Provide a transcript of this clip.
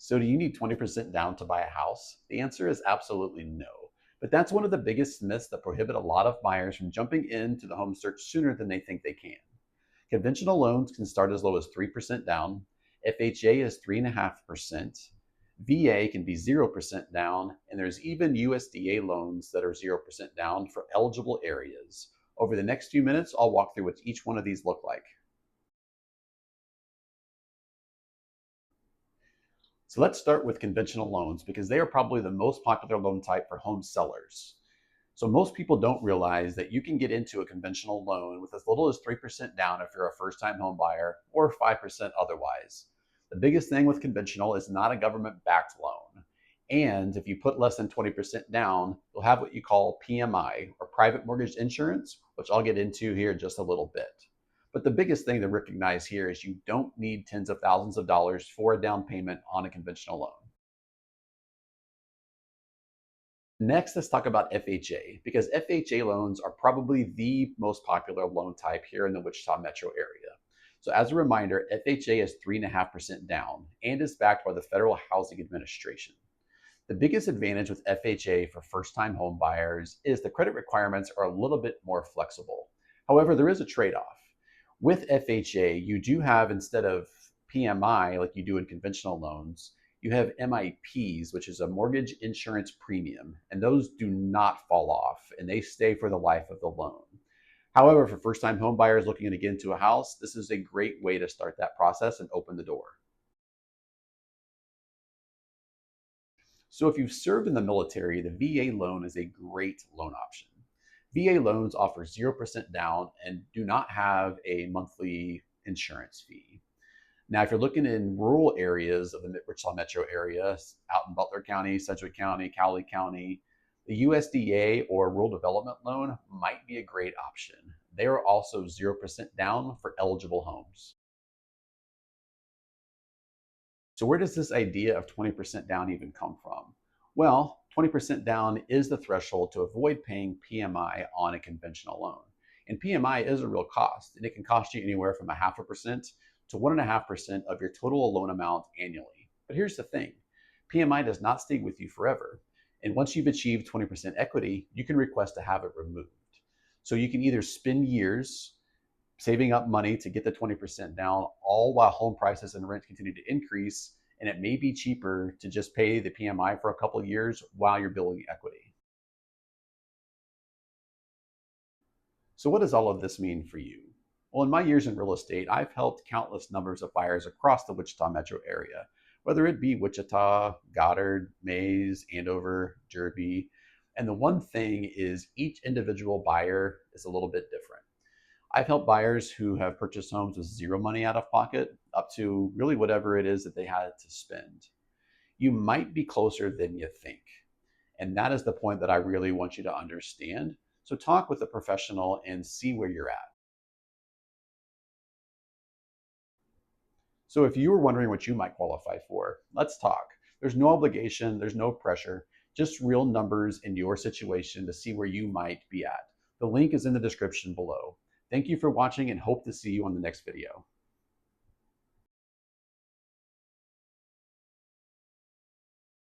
So, do you need 20% down to buy a house? The answer is absolutely no. But that's one of the biggest myths that prohibit a lot of buyers from jumping into the home search sooner than they think they can. Conventional loans can start as low as 3% down, FHA is 3.5%, VA can be 0% down, and there's even USDA loans that are 0% down for eligible areas. Over the next few minutes, I'll walk through what each one of these look like. So let's start with conventional loans because they are probably the most popular loan type for home sellers. So most people don't realize that you can get into a conventional loan with as little as 3% down if you're a first-time home buyer or 5% otherwise. The biggest thing with conventional is not a government-backed loan. And if you put less than 20% down, you'll have what you call PMI or private mortgage insurance, which I'll get into here in just a little bit. But the biggest thing to recognize here is you don't need tens of thousands of dollars for a down payment on a conventional loan. Next, let's talk about FHA because FHA loans are probably the most popular loan type here in the Wichita metro area. So as a reminder, FHA is 3.5% down and is backed by the Federal Housing Administration. The biggest advantage with FHA for first-time home buyers is the credit requirements are a little bit more flexible. However, there is a trade-off. With FHA, you do have, instead of PMI like you do in conventional loans, you have MIPs, which is a mortgage insurance premium, and those do not fall off and they stay for the life of the loan. However, for first-time home buyers looking to get into a house, this is a great way to start that process and open the door. So if you've served in the military, the VA loan is a great loan option. VA loans offer 0% down and do not have a monthly insurance fee. Now, if you're looking in rural areas of the Wichita metro area, out in Butler County, Sedgwick County, Cowley County, the USDA or Rural Development Loan might be a great option. They are also 0% down for eligible homes. So where does this idea of 20% down even come from? Well, 20% down is the threshold to avoid paying PMI on a conventional loan. And PMI is a real cost, and it can cost you anywhere from 0.5% to 1.5% of your total loan amount annually. But here's the thing, PMI does not stay with you forever. And once you've achieved 20% equity, you can request to have it removed. So you can either spend years saving up money to get the 20% down, all while home prices and rent continue to increase, and it may be cheaper to just pay the PMI for a couple of years while you're building equity. So what does all of this mean for you? Well, in my years in real estate, I've helped countless numbers of buyers across the Wichita metro area, whether it be Wichita, Goddard, Maize, Andover, Derby. And the one thing is each individual buyer is a little bit different. I've helped buyers who have purchased homes with zero money out of pocket up to really whatever it is that they had to spend. You might be closer than you think. And that is the point that I really want you to understand. So talk with a professional and see where you're at. So if you were wondering what you might qualify for, let's talk. There's no obligation, there's no pressure, just real numbers in your situation to see where you might be at. The link is in the description below. Thank you for watching and hope to see you on the next video.